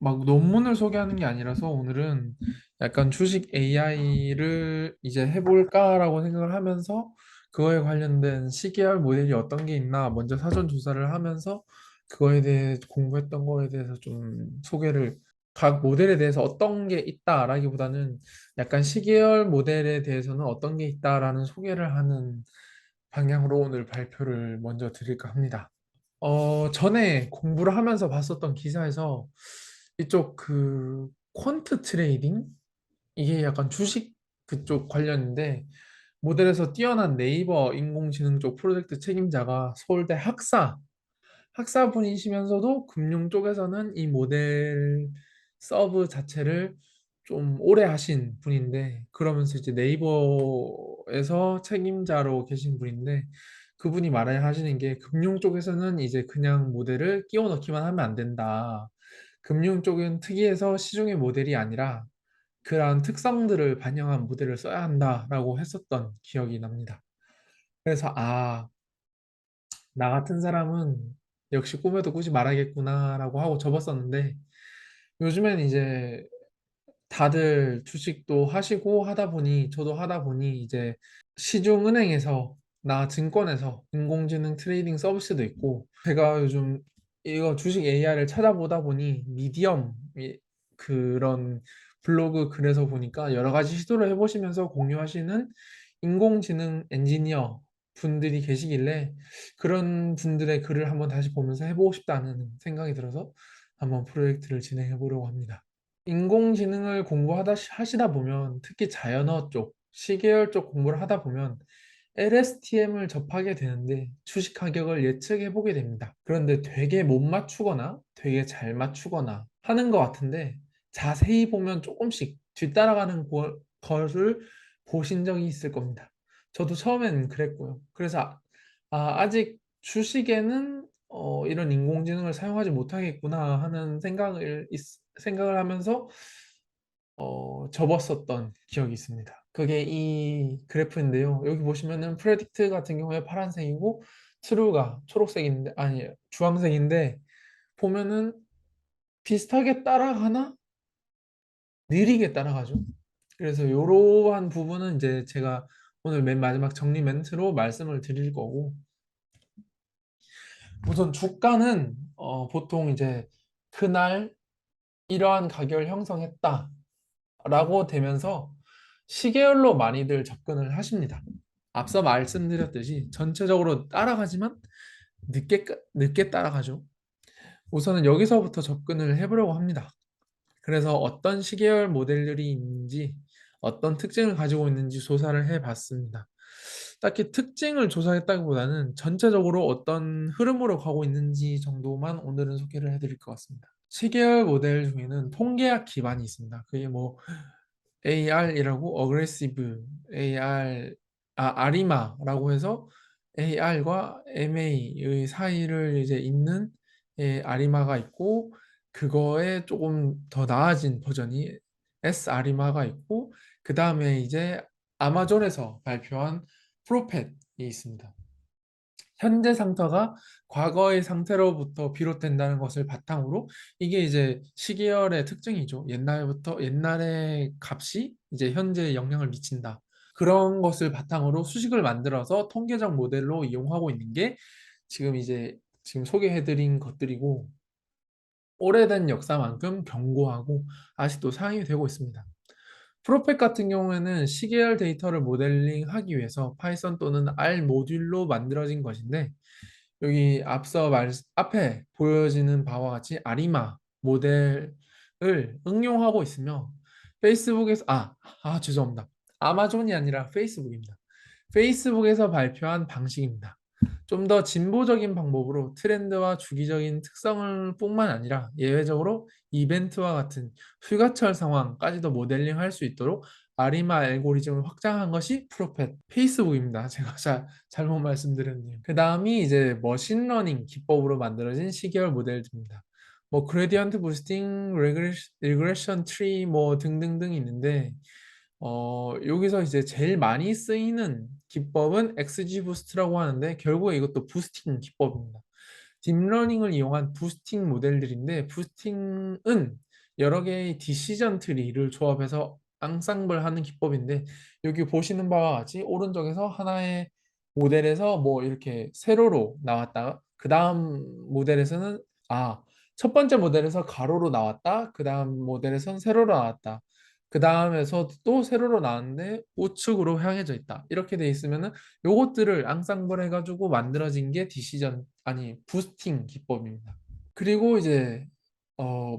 막 논문을 소개하는 게 아니라서 오늘은 약간 주식 AI를 이제 해볼까라고 생각을 하면서 그거에 관련된 시계열 모델이 어떤 게 있나 먼저 사전 조사를 하면서 그거에 대해 공부했던 거에 대해서 좀 소개를 각 모델에 대해서 어떤 게 있다라기보다는 약간 시계열 모델에 대해서는 어떤 게 있다라는 소개를 하는 방향으로 오늘 발표를 먼저 드릴까 합니다. 전에 공부를 하면서 봤었던 기사에서 이쪽 그 퀀트 트레이딩? 이게 약간 주식 그쪽 관련인데 모델에서 뛰어난 네이버 인공지능 쪽 프로젝트 책임자가 서울대 학사분이시면서도 금융 쪽에서는 이 모델 서브 자체를 좀 오래 하신 분인데 그러면서 이제 네이버에서 책임자로 계신 분인데 그분이 말을 하시는 게 금융 쪽에서는 이제 그냥 모델을 끼워 넣기만 하면 안 된다. 금융 쪽은 특이해서 시중의 모델이 아니라 그러한 특성들을 반영한 모델을 써야 한다라고 했었던 기억이 납니다. 그래서 나 같은 사람은 역시 꿈에도 꾸지 말아야겠구나라고 하고 접었었는데 요즘엔 이제 다들 주식도 하시고 하다 보니 저도 하다 보니 이제 시중은행에서 나 증권에서 인공지능 트레이딩 서비스도 있고 제가 요즘 이거 주식 AI를 찾아보다 보니 미디엄 그런 블로그 글에서 보니까 여러 가지 시도를 해보시면서 공유하시는 인공지능 엔지니어 분들이 계시길래 그런 분들의 글을 한번 다시 보면서 해보고 싶다는 생각이 들어서 한번 프로젝트를 진행해 보려고 합니다. 인공지능을 하시다 보면 특히 자연어 쪽, 시계열 쪽 공부를 하다 보면 LSTM을 접하게 되는데 주식 가격을 예측해 보게 됩니다. 그런데 되게 못 맞추거나 되게 잘 맞추거나 하는 것 같은데 자세히 보면 조금씩 뒤따라가는 것을 보신 적이 있을 겁니다. 저도 처음엔 그랬고요. 그래서 아직 주식에는 이런 인공지능을 사용하지 못하겠구나 하는 생각을 하면서 접었었던 기억이 있습니다. 그게 이 그래프인데요. 여기 보시면은 프레딕트 같은 경우에 파란색이고 트루가 초록색인데 아니 주황색인데 보면은 비슷하게 따라가나 느리게 따라가죠. 그래서 이러한 부분은 이제 제가 오늘 맨 마지막 정리 멘트로 말씀을 드릴 거고 우선 주가는 보통 이제 그날 이러한 가격을 형성했다라고 되면서 시계열로 많이들 접근을 하십니다. 앞서 말씀드렸듯이 전체적으로 따라가지만 늦게 따라가죠. 우선은 여기서부터 접근을 해보려고 합니다. 그래서 어떤 시계열 모델들이 있는지 어떤 특징을 가지고 있는지 조사를 해봤습니다. 딱히 특징을 조사했다기보다는 전체적으로 어떤 흐름으로 가고 있는지 정도만 오늘은 소개를 해드릴 것 같습니다. 시계열 모델 중에는 통계학 기반이 있습니다. 그게 뭐 AR이라고 어그레시브 AR 아리마라고 해서 AR과 MA의 사이를 이제 잇는 아리마가 있고 그거에 조금 더 나아진 버전이 S 아리마가 있고 그 다음에 이제 아마존에서 발표한 프로펫이 있습니다. 현재 상태가 과거의 상태로부터 비롯된다는 것을 바탕으로 이게 이제 시계열의 특징이죠. 옛날의 값이 이제 현재에 영향을 미친다. 그런 것을 바탕으로 수식을 만들어서 통계적 모델로 이용하고 있는 게 지금 소개해드린 것들이고 오래된 역사만큼 견고하고 아직도 사용이 되고 있습니다. 프로펙 같은 경우에는 시계열 데이터를 모델링하기 위해서 파이썬 또는 R 모듈로 만들어진 것인데 여기 앞에 보여지는 바와 같이 아리마 모델을 응용하고 있으며 페이스북에서 죄송합니다. 아마존이 아니라 페이스북입니다. 페이스북에서 발표한 방식입니다. 좀 더 진보적인 방법으로 트렌드와 주기적인 특성을 뿐만 아니라 예외적으로 이벤트와 같은 휴가철 상황까지도 모델링할 수 있도록 아리마 알고리즘을 확장한 것이 프로펫 페이스북입니다. 제가 잘못 말씀드렸네요. 그 다음이 이제 머신러닝 기법으로 만들어진 시계열 모델들입니다. 뭐 그레디언트 부스팅, 리그레션 트리 뭐 등등등 있는데 여기서 이제 제일 많이 쓰이는 기법은 XGBoost라고 하는데 결국에 이것도 부스팅 기법입니다. 딥러닝을 이용한 부스팅 모델들인데 부스팅은 여러 개의 디시전 트리를 조합해서 앙상블 하는 기법인데 여기 보시는 바와 같이 오른쪽에서 하나의 모델에서 뭐 이렇게 세로로 나왔다가 그 다음 모델에서는 첫 번째 모델에서 가로로 나왔다. 그 다음 모델에선 세로로 나왔다. 그 다음에서 또 세로로 나왔는데 우측으로 향해져 있다. 이렇게 돼 있으면은 요것들을 앙상블 해가지고 만들어진 게 디시전 아니 부스팅 기법입니다. 그리고 이제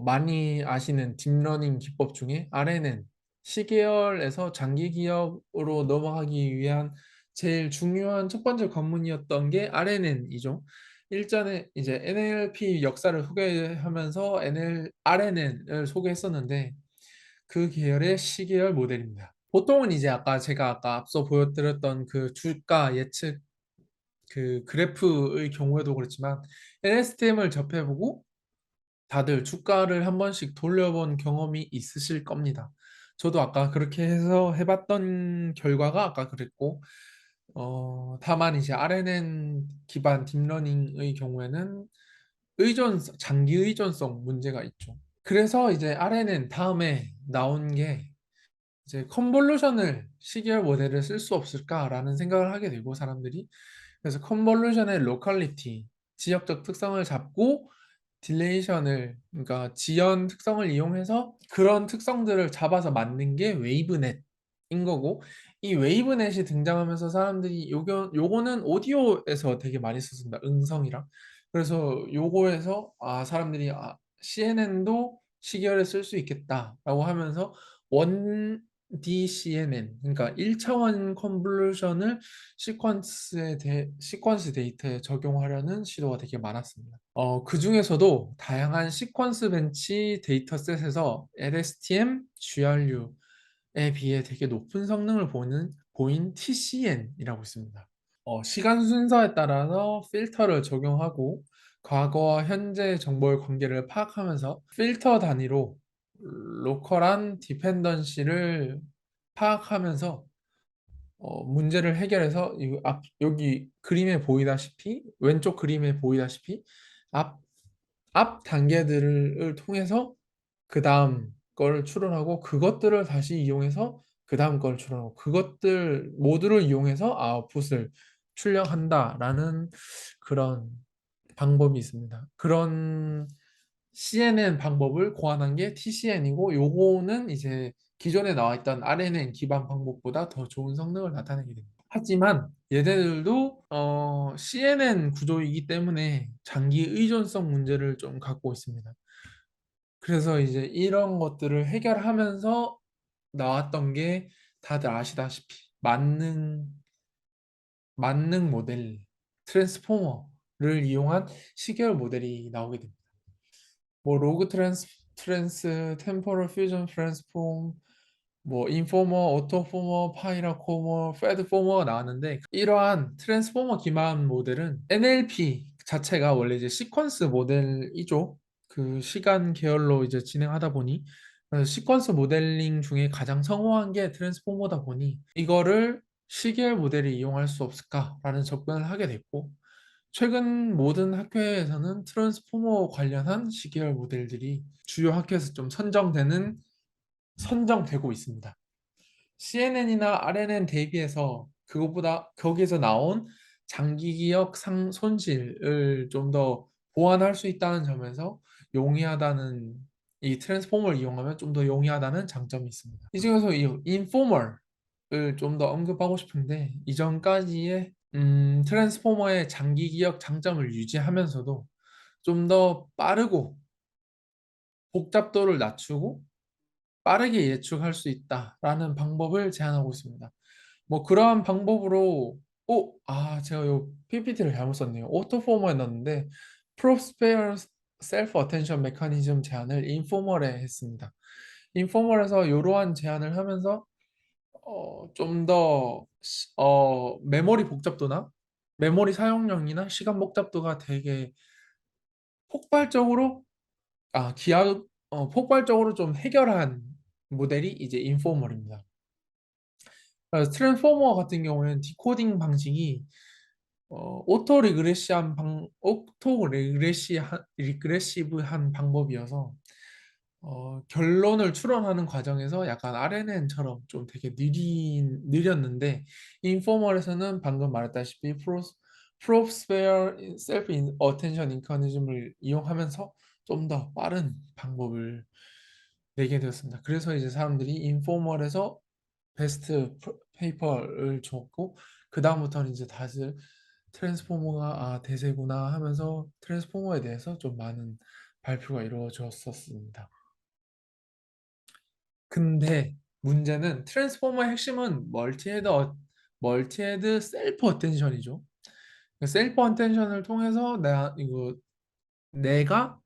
많이 아시는 딥러닝 기법 중에 RNN 시계열에서 장기 기억으로 넘어가기 위한 제일 중요한 첫 번째 관문이었던 게 RNN이죠. 일전에 이제 NLP 역사를 소개하면서 RNN을 소개했었는데 그 계열의 시계열 모델입니다. 보통은 이제 제가 아까 앞서 보여드렸던 그 주가 예측 그 그래프의 경우에도 그렇지만 LSTM을 접해보고 다들 주가를 한 번씩 돌려본 경험이 있으실 겁니다. 저도 아까 그렇게 해서 해봤던 결과가 아까 그랬고, 다만 이제 RNN 기반 딥러닝의 경우에는 장기 의존성 문제가 있죠. 그래서 이제 RNN 다음에 나온 게 이제 컨볼루션을 시계열 모델을 쓸 수 없을까라는 생각을 하게 되고 사람들이 그래서 컨볼루션의 로컬리티 지역적 특성을 잡고 딜레이션을 그러니까 지연 특성을 이용해서 그런 특성들을 잡아서 만든 게 웨이브넷인 거고 이 웨이브넷이 등장하면서 사람들이 요거는 오디오에서 되게 많이 썼습니다. 음성이랑 그래서 요거에서 사람들이 CNN도 시계열에 쓸 수 있겠다라고 하면서 원 DCNN, 그러니까 1차원 컨볼루션을 시퀀스 데이터에 적용하려는 시도가 되게 많았습니다. 그 중에서도 다양한 시퀀스 벤치 데이터셋에서 LSTM, GRU에 비해 되게 높은 성능을 보인 TCN이라고 있습니다. 시간 순서에 따라서 필터를 적용하고 과거와 현재 정보의 관계를 파악하면서 필터 단위로 로컬한 디펜던시를 파악하면서 문제를 해결해서 여기 그림에 보이다시피 왼쪽 그림에 보이다시피 앞, 앞 단계들을 통해서 그 다음 걸 추론하고 그것들을 다시 이용해서 그 다음 걸 추론하고 그것들 모두를 이용해서 아웃풋을 출력한다라는 그런 방법이 있습니다. 그런 CNN 방법을 고안한 게 TCN이고 요거는 이제 기존에 나와 있던 RNN 기반 방법보다 더 좋은 성능을 나타내게 됩니다. 하지만 얘네들도 CNN 구조이기 때문에 장기 의존성 문제를 좀 갖고 있습니다. 그래서 이제 이런 것들을 해결하면서 나왔던 게 다들 아시다시피 만능 모델, 트랜스포머를 이용한 시계열 모델이 나오게 됩니다. 뭐 로그 템포럴 퓨전 트랜스폼, 뭐 인포머, 오토포머, 파이라코머, 패드포머가 나왔는데 이러한 트랜스포머 기반 모델은 NLP 자체가 원래 이제 시퀀스 모델이죠. 그 시간 계열로 이제 진행하다 보니 그래서 시퀀스 모델링 중에 가장 성공한 게 트랜스포머다 보니 이거를 시계열 모델을 이용할 수 없을까라는 접근을 하게 됐고 최근 모든 학회에서는 트랜스포머 관련한 시계열 모델들이 주요 학회에서 좀 선정되고 있습니다. CNN이나 RNN 대비해서 그것보다 거기에서 나온 장기 기억 손실을 좀 더 보완할 수 있다는 점에서 용이하다는 이 트랜스포머를 이용하면 좀 더 용이하다는 장점이 있습니다. 이 중에서 이 인포머를 좀 더 언급하고 싶은데 이전까지의 트랜스포머의 장기 기억 장점을 유지하면서도 좀 더 빠르고 복잡도를 낮추고 빠르게 예측할 수 있다라는 방법을 제안하고 있습니다. 뭐 그러한 방법으로 제가 요 PPT를 잘못 썼네요. 오토포머에 넣었는데 프로스페어 셀프 어텐션 메커니즘 제안을 인포멀에 했습니다. 인포멀에서 이러한 제안을 하면서 좀 더 메모리 복잡도나 메모리 사용량이나 시간 복잡도가 되게 폭발적으로 폭발적으로 좀 해결한 모델이 이제 인포멀입니다. 그래서 트랜스포머 같은 경우에는 디코딩 방식이 오토 리그레시브한 방법이어서 결론을 추론하는 과정에서 약간 RNN처럼 좀 되게 느렸는데 인포멀에서는 방금 말했다시피 프로스페어 셀프 어텐션 인커니즘을 이용하면서 좀 더 빠른 방법을 내게 되었습니다. 그래서 이제 사람들이 인포멀에서 베스트 페이퍼를 줬고 그 다음부터는 이제 다들 트랜스포머가 대세구나 하면서 트랜스포머에 대해서 좀 많은 발표가 이루어졌었습니다. 근데 문제는 트랜스포머의 핵심은 멀티헤드 셀프 어텐션이죠. 셀프 어텐션을 통해서 내가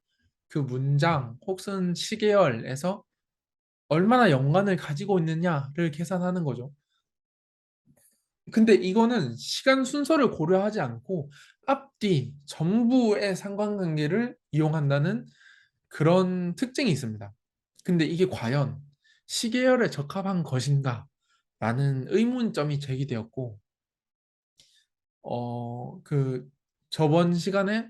그 문장 혹은 시계열에서 얼마나 연관을 가지고 있느냐를 계산하는 거죠. 근데 이거는 시간 순서를 고려하지 않고 앞뒤 전부의 상관관계를 이용한다는 그런 특징이 있습니다. 근데 이게 과연 시계열에 적합한 것인가? 라는 의문점이 제기되었고, 그 저번 시간에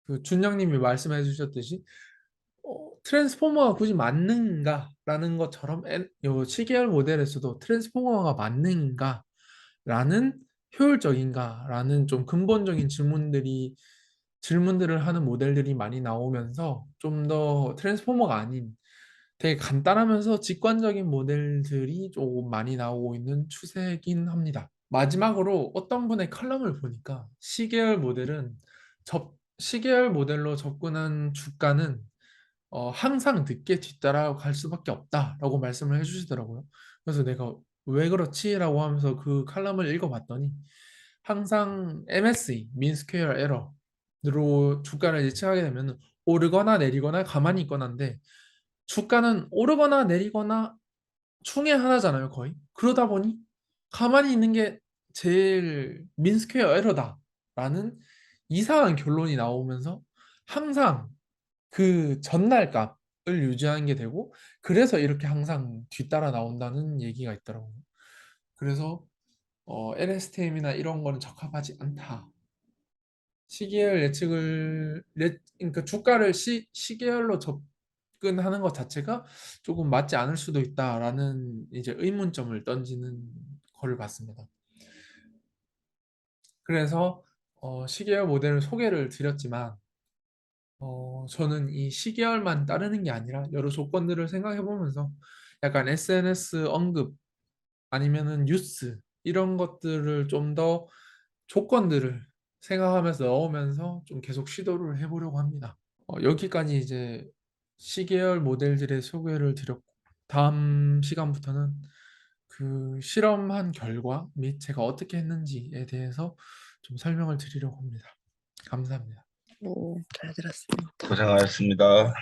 그 준영님이 말씀해 주셨듯이 트랜스포머가 굳이 맞는가? 라는 것처럼 요 시계열 모델에서도 트랜스포머가 맞는가? 라는 효율적인가? 라는 좀 근본적인 질문들을 하는 모델들이 많이 나오면서 좀 더 트랜스포머가 아닌 되게 간단하면서 직관적인 모델들이 조금 많이 나오고 있는 추세긴 합니다. 마지막으로 어떤 분의 칼럼을 보니까 시계열 모델로 접근한 주가는 항상 늦게 뒤따라갈 수밖에 없다라고 말씀을 해주시더라고요. 그래서 내가 왜 그렇지라고 하면서 그 칼럼을 읽어봤더니 항상 MSE, mean square error로 주가를 예측하게 되면 오르거나 내리거나 가만히 있거나인데 주가는 오르거나 내리거나 중에 하나잖아요, 거의. 그러다 보니 가만히 있는 게 제일 민스퀘어 에러다라는 이상한 결론이 나오면서 항상 그 전날 값을 유지하는 게 되고 그래서 이렇게 항상 뒤따라 나온다는 얘기가 있더라고요. 그래서 LSTM이나 이런 거는 적합하지 않다. 시계열 그러니까 주가를 시계열로 접근하는 것 자체가 조금 맞지 않을 수도 있다라는 이제 의문점을 던지는 거를 봤습니다. 그래서 시계열 모델을 소개를 드렸지만 저는 이 시계열만 따르는 게 아니라 여러 조건들을 생각해 보면서 약간 SNS 언급 아니면은 뉴스 이런 것들을 좀 더 조건들을 생각하면서 넣으면서 좀 계속 시도를 해보려고 합니다. 여기까지 이제 시계열 모델들의 소개를 드렸고 다음 시간부터는 그 실험한 결과 및 제가 어떻게 했는지에 대해서 좀 설명을 드리려고 합니다. 감사합니다. 잘 들었습니다. 고생하셨습니다.